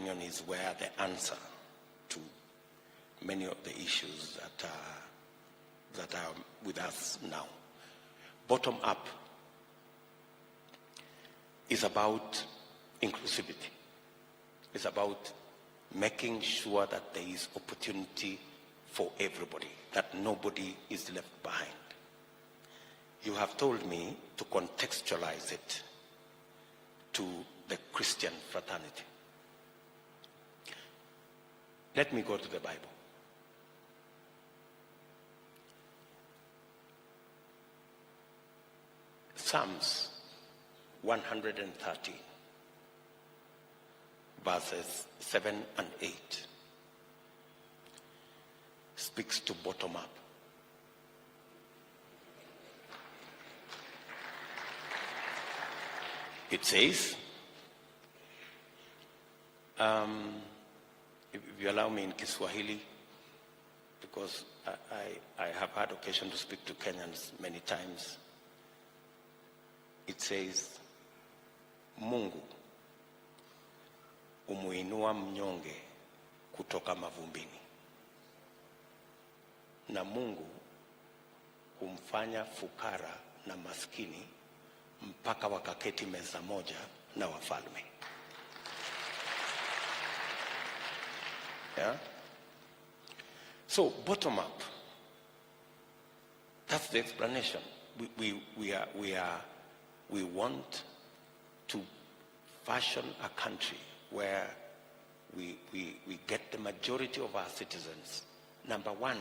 opinion, is where the answer to many of the issues that are with us now. Bottom up is about inclusivity. It's about making sure that there is opportunity for everybody, that nobody is left behind. You have told me to contextualize it to the Christian fraternity. Let me go to the Bible. Psalms 113, verses 7 and 8 speaks to bottom up. It says, if you allow me in Kiswahili, because I have had occasion to speak to Kenyans many times. It says, Mungu umuinua mnyonge kutoka mavumbini, na Mungu humfanya fukara na maskini mpaka wakaketi meza moja na wafalme. Yeah? So bottom up, that's the explanation. We want to fashion a country where we get the majority of our citizens, number one,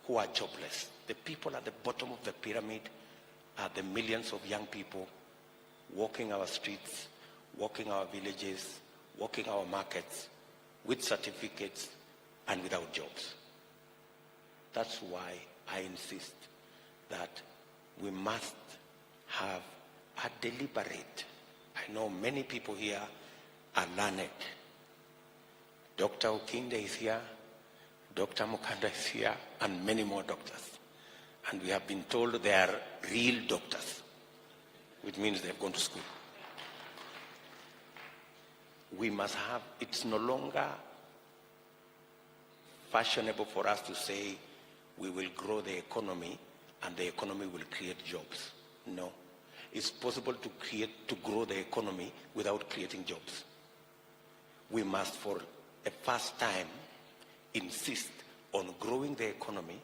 who are jobless. The people at the bottom of the pyramid are the millions of young people walking our streets, walking our villages, walking our markets with certificates and without jobs. That's why I insist that we must have a deliberate. I know many people here are learned. Dr. Okinde is here, Dr. Mukanda is here, and many more doctors. And we have been told they are real doctors, which means they have gone to school. We must have, it's no longer fashionable for us to say we will grow the economy and the economy will create jobs. No. It's possible to grow the economy without creating jobs. We must, for a first time, insist on growing the economy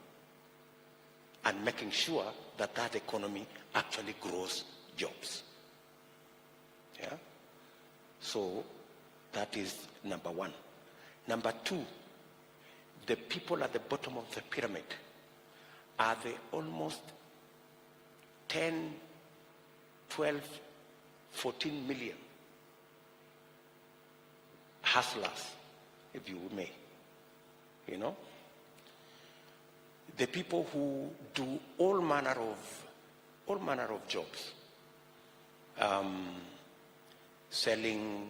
and making sure that that economy actually grows jobs. Yeah? So that is number one. Number two, the people at the bottom of the pyramid are the almost 10, 12, 14 million hustlers, if you may, you know? The people who do all manner of jobs, selling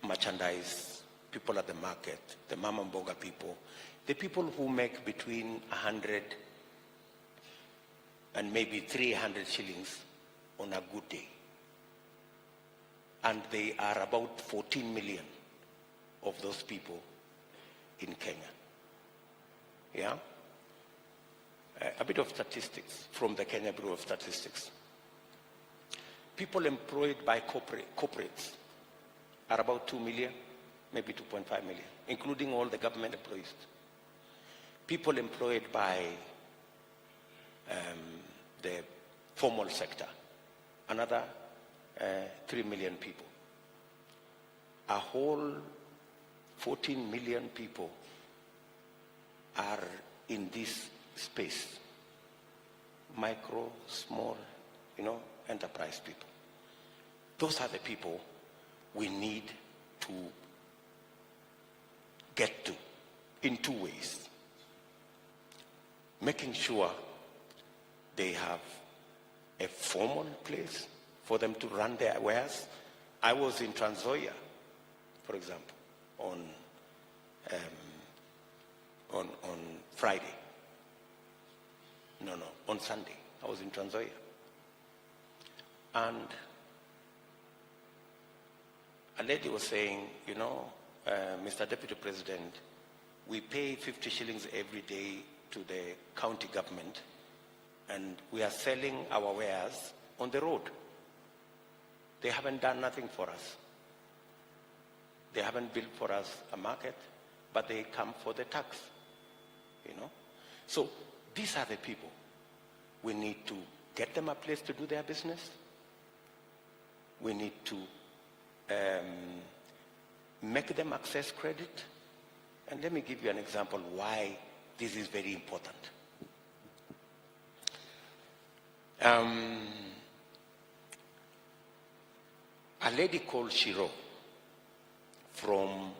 merchandise, people at the market, the mama mboga people, the people who make between 100 and maybe 300 shillings on a good day. And they are about 14 million of those people in Kenya. Yeah? A bit of statistics from the Kenya Bureau of Statistics. People employed by corporates are about 2 million, maybe 2.5 million, including all the government employees. People employed by the formal sector, another 3 million people. A whole 14 million people are in this space. Micro, small, enterprise people. Those are the people we need to get to in two ways. Making sure they have a formal place for them to run their wares. I was in Trans Nzoia, for example, on Friday. On Sunday. I was in Trans Nzoia. And a lady was saying, Mr. Deputy President, we pay 50 shillings every day to the county government, and we are selling our wares on the road. They haven't done nothing for us. They haven't built for us a market, but they come for the tax, you know. So these are the people. We need to get them a place to do their business. We need to make them access credit. And let me give you an example why this is very important. A lady called Shiro from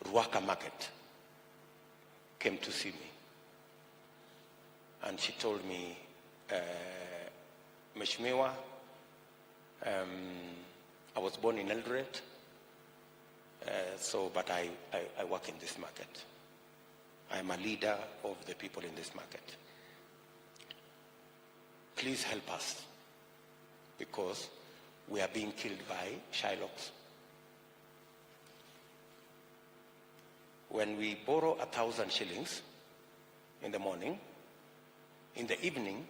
Ruaka Market came to see me. And she told me, Mheshimiwa, I was born in Eldoret, but I work in this market. I'm a leader of the people in this market. Please help us, because we are being killed by Shylocks. When we borrow 1,000 shillings in the morning, in the evening,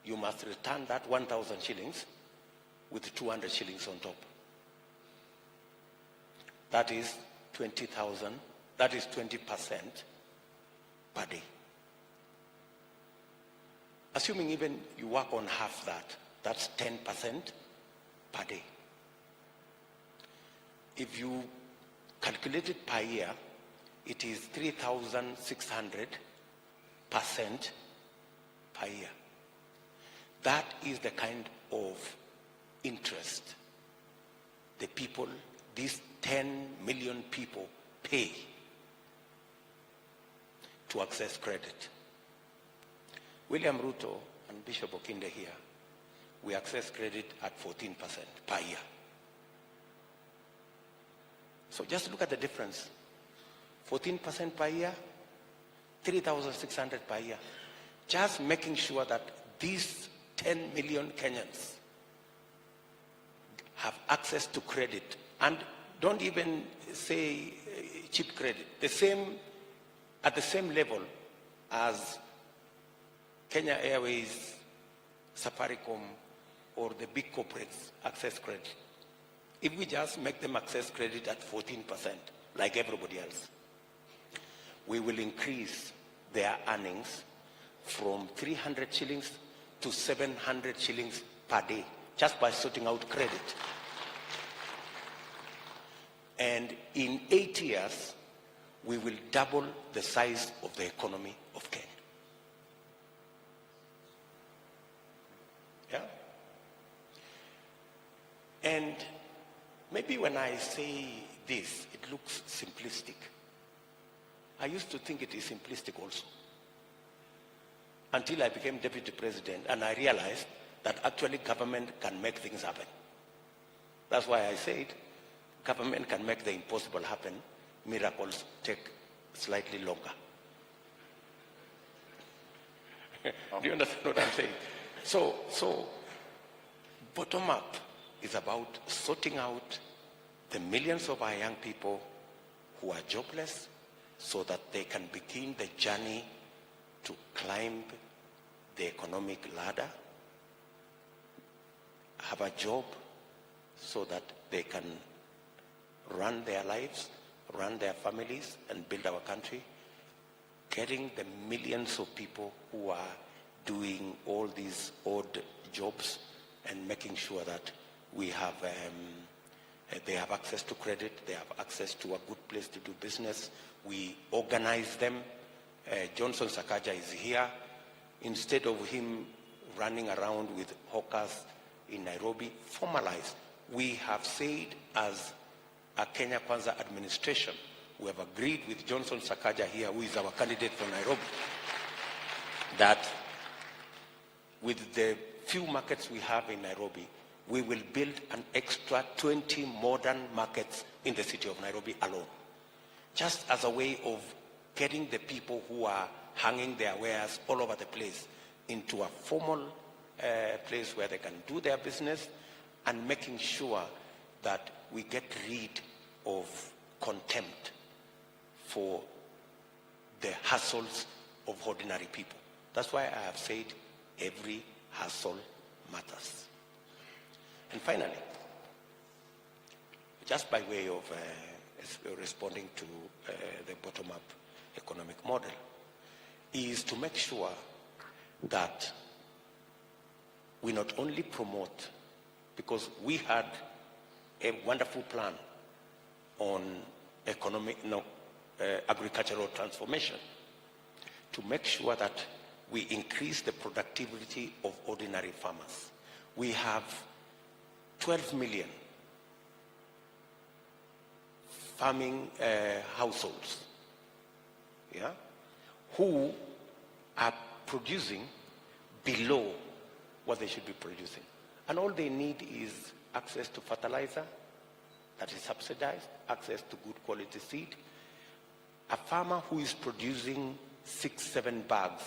you must return that 1,000 shillings with 200 shillings on top. That is 20,000, that is 20% per day. Assuming even you work on half that, that's 10% per day. If you calculate it per year, it is 3,600% per year. That is the kind of interest the people, these 10 million people, pay to access credit. William RUTO and Bishop Okinde here, we access credit at 14% per year. So just look at the difference. 14% per year, 3,600 per year. Just making sure that these 10 million Kenyans have access to credit, and don't even say cheap credit, at the same level as Kenya Airways, Safaricom, or the big corporates access credit. If we just make them access credit at 14%, like everybody else, we will increase their earnings from 300 shillings to 700 shillings per day, just by sorting out credit. And in 8 years, we will double the size of the economy of Kenya. Yeah? And maybe when I say this, it looks simplistic. I used to think it is simplistic also, until I became deputy president and I realized that actually government can make things happen. That's why I said government can make the impossible happen. Miracles take slightly longer. Do you understand what I'm saying? So bottom up is about sorting out the millions of our young people who are jobless, so that they can begin the journey to climb the economic ladder, have a job so that they can run their lives, run their families, and build our country. Getting the millions of people who are doing all these odd jobs and making sure that we have, they have access to credit, they have access to a good place to do business. We organize them. Johnson Sakaja is here. Instead of him running around with hawkers in Nairobi, formalized. We have said, as a Kenya Kwanza administration, we have agreed with Johnson Sakaja here, who is our candidate for Nairobi, that with the few markets we have in Nairobi, we will build an extra 20 modern markets in the city of Nairobi alone, just as a way of getting the people who are hanging their wares all over the place into a formal place where they can do their business, and making sure that we get rid for the hassles of ordinary people. That's why I have said every hassle matters. And finally, just by way of responding to the bottom-up economic model, is to make sure that we not only promote, because we had a wonderful plan on agricultural transformation, to make sure that we increase the productivity of ordinary farmers. We have 12 million farming households, yeah, who are producing below what they should be producing. And all they need is access to fertilizer that is subsidized, access to good quality seed. A farmer who is producing 6-7 bags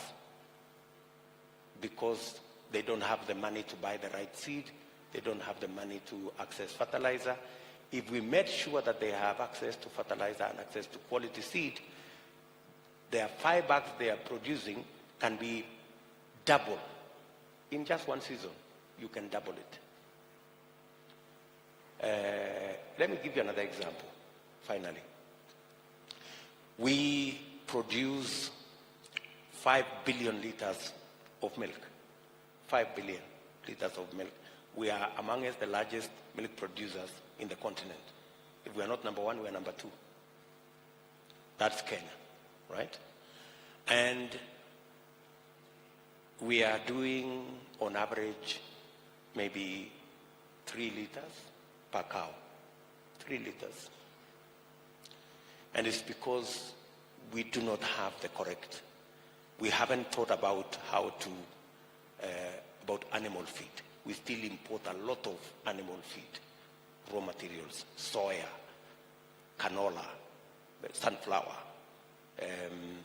because they don't have the money to buy the right seed, they don't have the money to access fertilizer. If we made sure that they have access to fertilizer and access to quality seed, their 5 bags they are producing can be double. In just one season, you can double it. Let me give you another example, finally. We produce 5 billion liters of milk. 5 billion liters of milk. We are amongst the largest milk producers in the continent. If we are not number 1, we are number 2. That's Kenya, right? And we are doing, on average, maybe 3 liters per cow. 3 liters. And it's because we do not have the correct. We haven't thought about how to, about animal feed. We still import a lot of animal feed, raw materials, soya, canola, sunflower,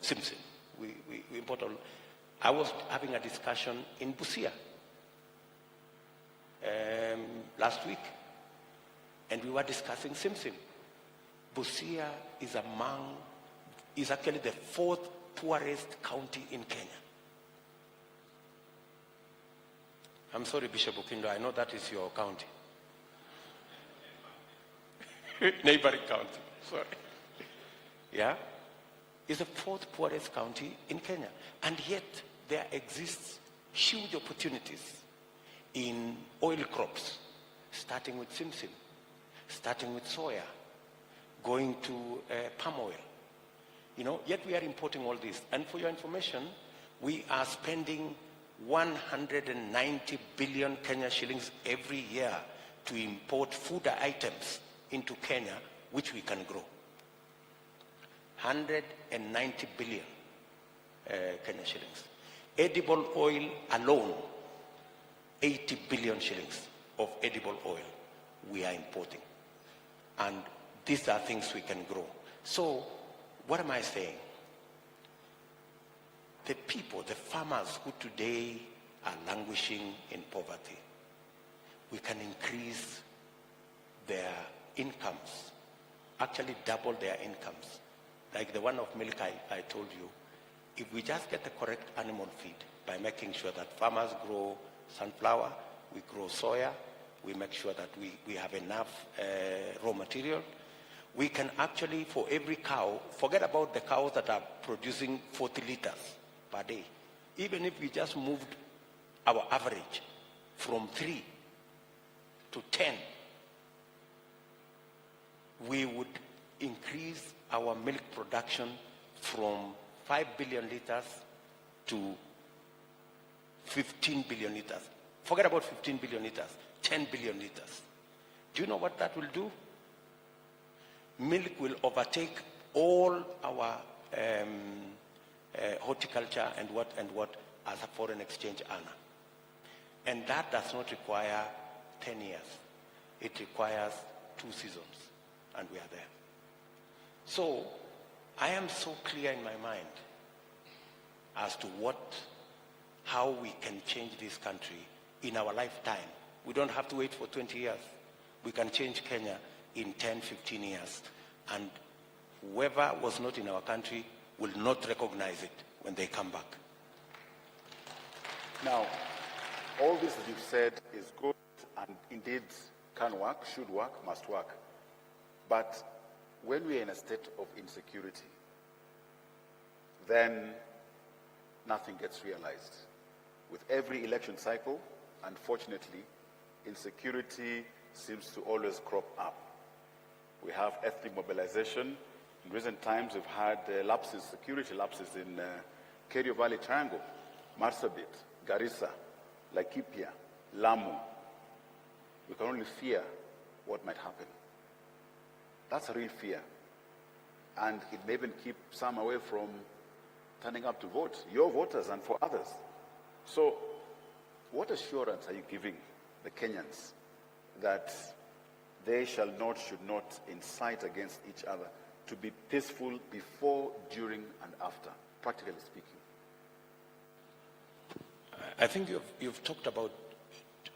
simsim. We import all. I was having a discussion in Busia last week, and we were discussing simsim. Busia is actually the 4th poorest county in Kenya. I'm sorry, Bishop Okindo, I know that is your county. Neighboring county, sorry. Yeah? It's the 4th poorest county in Kenya. And yet, there exists huge opportunities in oil crops, starting with simsim, starting with soya, going to palm oil. You know, yet we are importing all this. And for your information, we are spending 190 billion Kenya shillings every year to import food items into Kenya, which we can grow. 190 billion Kenya shillings. Edible oil alone, 80 billion shillings of edible oil we are importing. And these are things we can grow. So, what am I saying? The people, the farmers who today are languishing in poverty, we can increase their incomes, actually double their incomes. Like the one of milk I told you, if we just get the correct animal feed by making sure that farmers grow sunflower, we grow soya, we make sure that we have enough raw material, we can actually, for every cow, forget about the cows that are producing 40 liters per day. Even if we just moved our average from 3 to 10, we would increase our milk production from 5 billion liters to 15 billion liters. Forget about 15 billion liters, 10 billion liters. Do you know what that will do? Milk will overtake all our horticulture and what as a foreign exchange earner. And that does not require 10 years. It requires 2 seasons, and we are there. So I am so clear in my mind as to how we can change this country in our lifetime. We don't have to wait for 20 years. We can change Kenya in 10, 15 years. And whoever was not in our country will not recognize it when they come back. Now, all this that you've said is good and indeed can work, should work, must work. But when we are in a state of insecurity, then nothing gets realized. With every election cycle, unfortunately, insecurity seems to always crop up. We have ethnic mobilization. In recent times, we've had lapses, security lapses in Kerio Valley Triangle, Marsabit, Garissa, Laikipia, Lamu. We can only fear what might happen. That's a real fear. And it may even keep some away from turning up to vote, your voters and for others. So what assurance are you giving the Kenyans that they should not incite against each other, to be peaceful before, during, and after, practically speaking? I think you've talked about,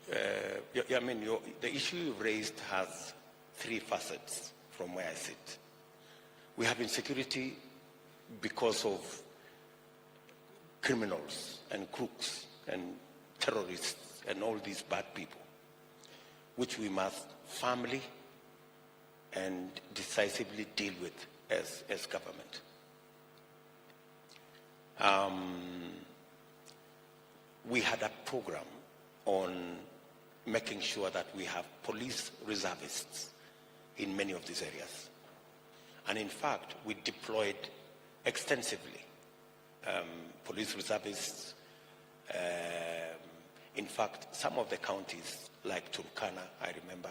the issue you've raised has three facets from where I sit. We have insecurity because of criminals and crooks and terrorists and all these bad people, which we must firmly and decisively deal with as government. We had a program on making sure that we have police reservists in many of these areas. And in fact, we deployed extensively police reservists. In fact, some of the counties, like Turkana, I remember,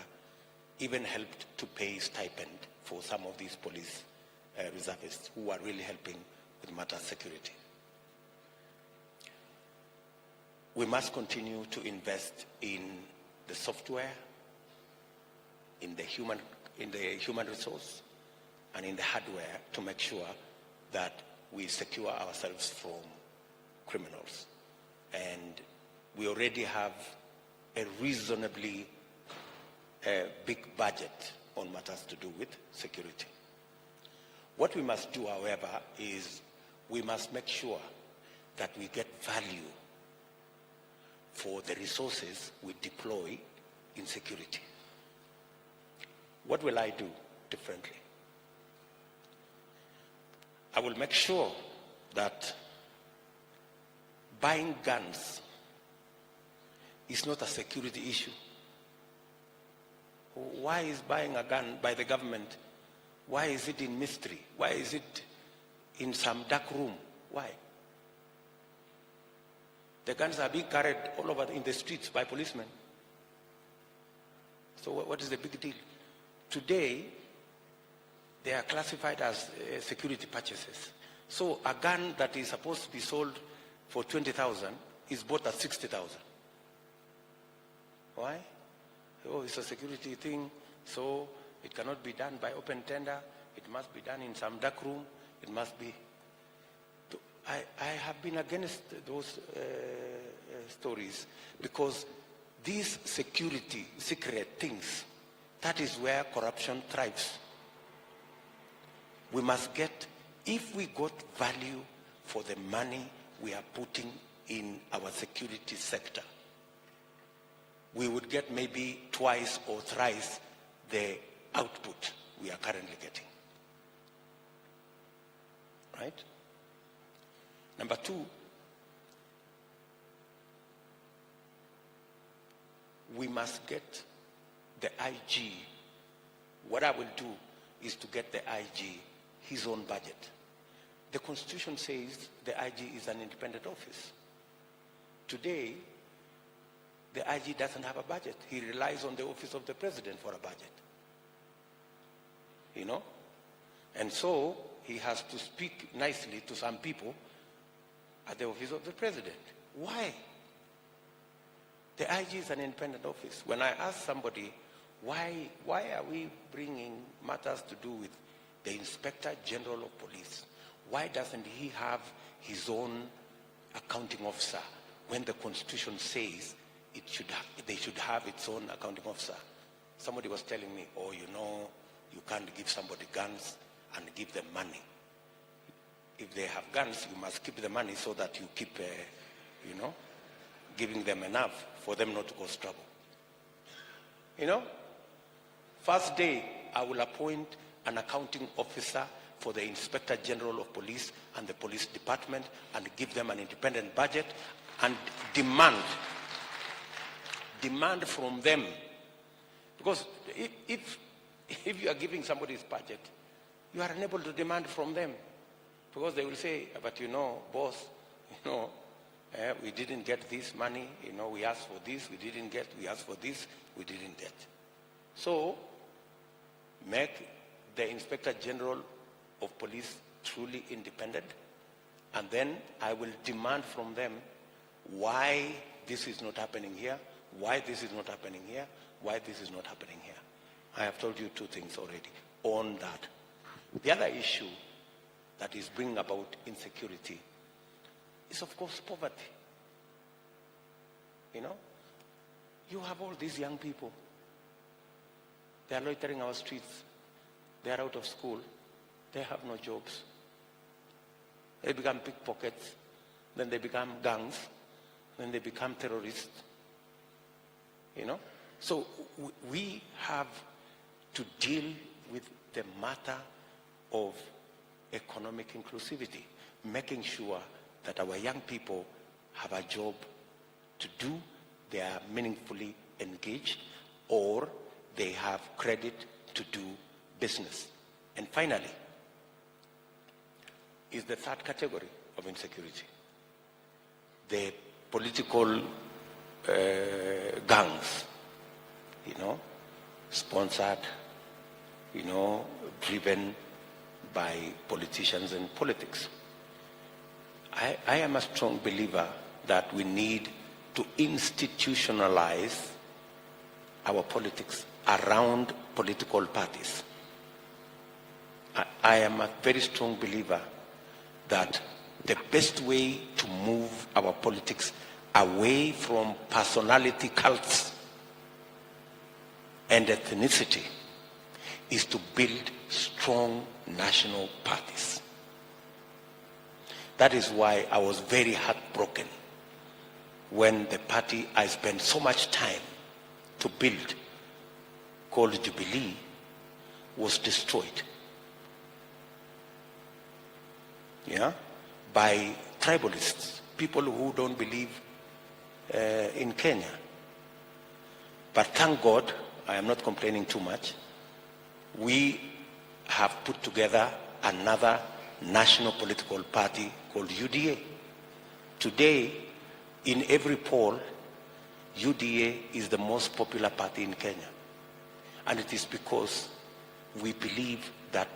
even helped to pay stipend for some of these police reservists who are really helping with matter security. We must continue to invest in the software, in the human resource, and in the hardware to make sure that we secure ourselves from criminals. And we already have a reasonably big budget on matters to do with security. What we must do, however, is we must make sure that we get value for the resources we deploy in security. What will I do differently? I will make sure that buying guns is not a security issue. Why is buying a gun by the government? Why is it in mystery? Why is it in some dark room? Why? The guns are being carried all over in the streets by policemen. So what is the big deal? Today, they are classified as security purchases. So a gun that is supposed to be sold for 20,000 is bought at 60,000. Why? Oh, it's a security thing, so it cannot be done by open tender. It must be done in some dark room. It must be. I have been against those stories, because these security, secret things, that is where corruption thrives. We must get, if we got value for the money we are putting in our security sector, we would get maybe twice or thrice the output we are currently getting. Right? Number two, we must get the IG. What I will do is to get the IG his own budget. The Constitution says the IG is an independent office. Today, the IG doesn't have a budget. He relies on the office of the president for a budget. You know? And so he has to speak nicely to some people at the office of the president. Why? The IG is an independent office. When I ask somebody, why are we bringing matters to do with the Inspector General of Police? Why doesn't he have his own accounting officer when the Constitution says they should have its own accounting officer? Somebody was telling me, oh, you know, you can't give somebody guns and give them money. If they have guns, you must keep the money so that you keep, giving them enough for them not to cause trouble. First day, I will appoint an accounting officer for the Inspector General of Police and the police department and give them an independent budget and demand from them. Because if you are giving somebody's budget, you are unable to demand from them. Because they will say, but boss, we didn't get this money, we asked for this, we didn't get, we asked for this, we didn't get. So, make the Inspector General of Police truly independent, and then I will demand from them why this is not happening here, why this is not happening here, why this is not happening here. I have told you two things already on that. The other issue that is bringing about insecurity is, of course, poverty. You have all these young people. They are loitering our streets. They are out of school. They have no jobs. They become pickpockets. Then they become gangs. Then they become terrorists. So we have to deal with the matter of economic inclusivity, making sure that our young people have a job to do, they are meaningfully engaged, or they have credit to do business. And finally, is the third category of insecurity. The political gangs, sponsored, driven by politicians and politics. I am a strong believer that we need to institutionalize our politics around political parties. I am a very strong believer that the best way to move our politics away from personality cults and ethnicity is to build strong national parties. That is why I was very heartbroken when the party I spent so much time to build, called Jubilee, was destroyed. By tribalists, people who don't believe in Kenya. But thank God, I am not complaining too much, we have put together another national political party called UDA. Today, in every poll, UDA is the most popular party in Kenya. And it is because we believe that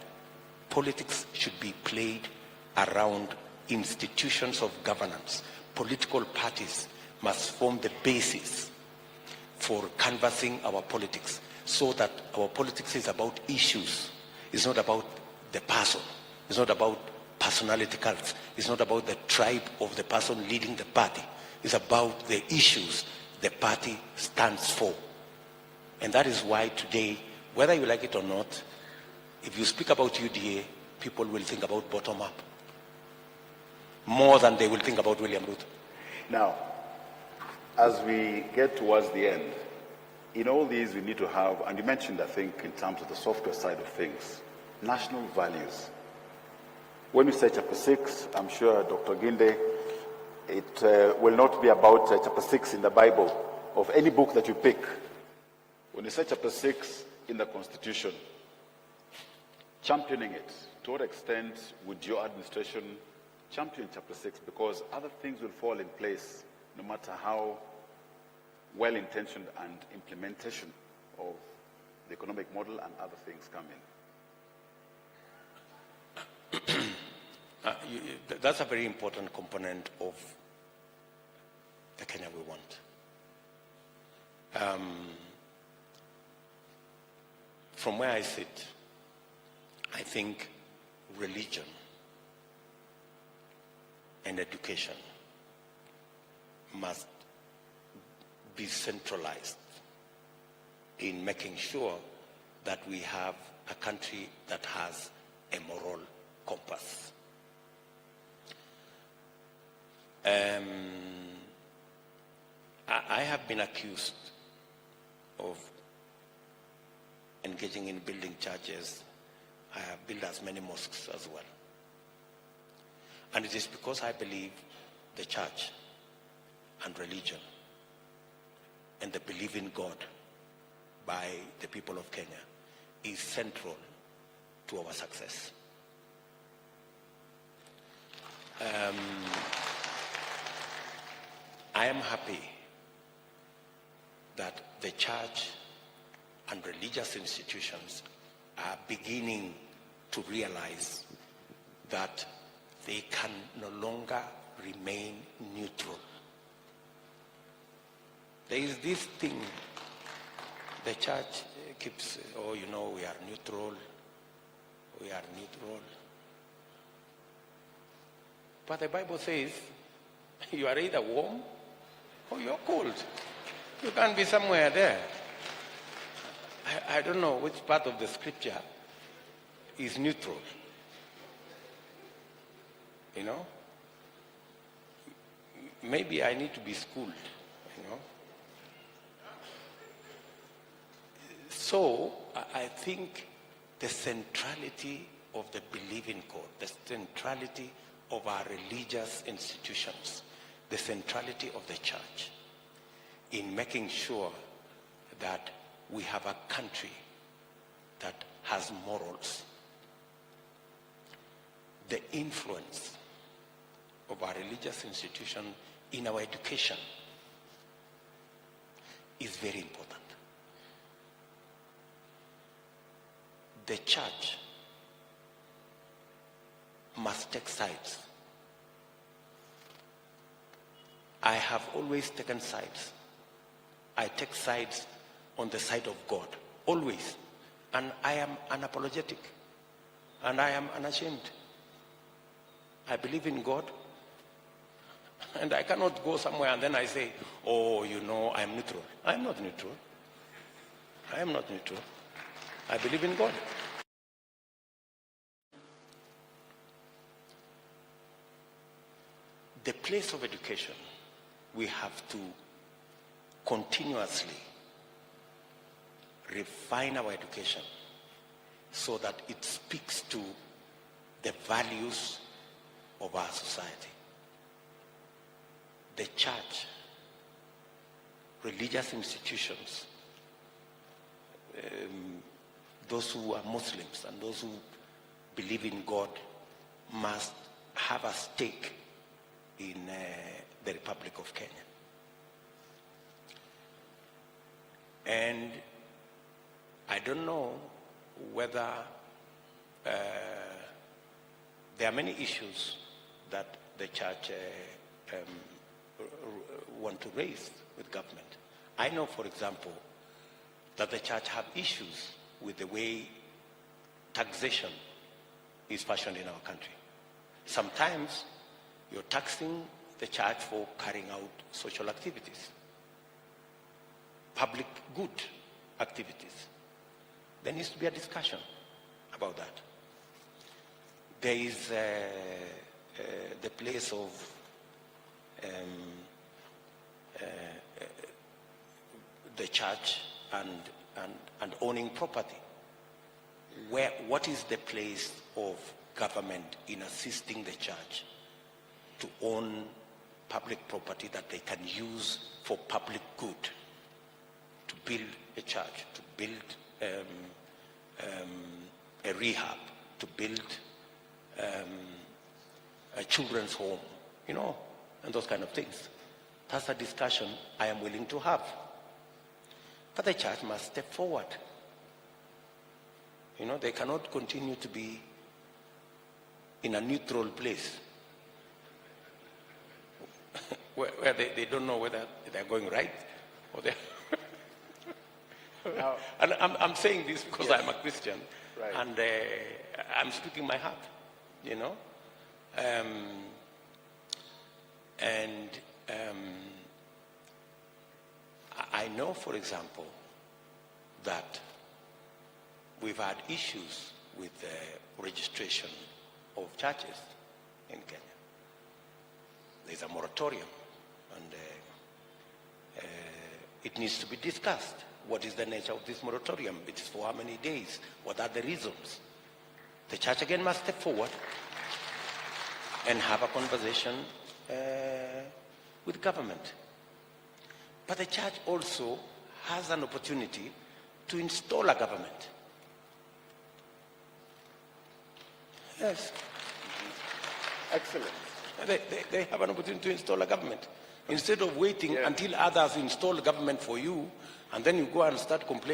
politics should be played around institutions of governance. Political parties must form the basis for canvassing our politics, so that our politics is about issues. It's not about the person. It's not about personality cults. It's not about the tribe of the person leading the party. It's about the issues the party stands for. And that is why today, whether you like it or not, if you speak about UDA, people will think about bottom-up more than they will think about William Ruto. Now, as we get towards the end, in all these we need to have, and you mentioned, I think, in terms of the software side of things, national values. When you say chapter 6, I'm sure, Dr. Ginde, it will not be about chapter 6 in the Bible, of any book that you pick. When you say chapter 6 in the Constitution, championing it, to what extent would your administration champion chapter 6? Because other things will fall in place no matter how well-intentioned and implementation of the economic model and other things come in. That's a very important component of the Kenya we want. From where I sit, I think religion and education must be centralized in making sure that we have a country that has a moral compass. I have been accused of engaging in building churches. I have built as many mosques as well. And it is because I believe the church and religion and the belief in God by the people of Kenya is central to our success. I am happy that the church and religious institutions are beginning to realize that they can no longer remain neutral. There is this thing, the church keeps, oh, you know, we are neutral, we are neutral. But the Bible says you are either warm or you're cold. You can't be somewhere there. I don't know which part of the scripture is neutral. You know? Maybe I need to be schooled, you know? So I think the centrality of the believing God, the centrality of our religious institutions, the centrality of the church in making sure that we have a country that has morals. The influence of our religious institution in our education is very important. The church must take sides. I have always taken sides. I take sides on the side of God, always. And I am unapologetic. And I am unashamed. I believe in God. And I cannot go somewhere and then I say, oh, you know, I am neutral. I am not neutral. I am not neutral. I believe in God. The place of education, we have to continuously refine our education so that it speaks to the values of our society. The church, religious institutions, those who are Muslims and those who believe in God must have a stake in the Republic of Kenya. And I don't know whether there are many issues that the church want to raise with government. I know, for example, that the church have issues with the way taxation is fashioned in our country. Sometimes you're taxing the church for carrying out social activities, public good activities. There needs to be a discussion about that. There is the place of the church and owning property. What is the place of government in assisting the church to own public property that they can use for public good, to build a church, to build a rehab, to build a children's home, you know, and those kind of things. That's a discussion I am willing to have. But the church must step forward. You know, they cannot continue to be in a neutral place where they don't know whether they're going right or they're... Now, and I'm saying this because yes, I'm a Christian, right, and I'm speaking my heart, you know. I know, for example, that we've had issues with registration of churches in Kenya. There's a moratorium, and it needs to be discussed. What is the nature of this moratorium? It is for how many days? What are the reasons? The church again must step forward and have a conversation with government. But the church also has an opportunity to install a government. Yes. Excellent. They have an opportunity to install a government. Instead of waiting until others install government for you, and then you go and start complaining.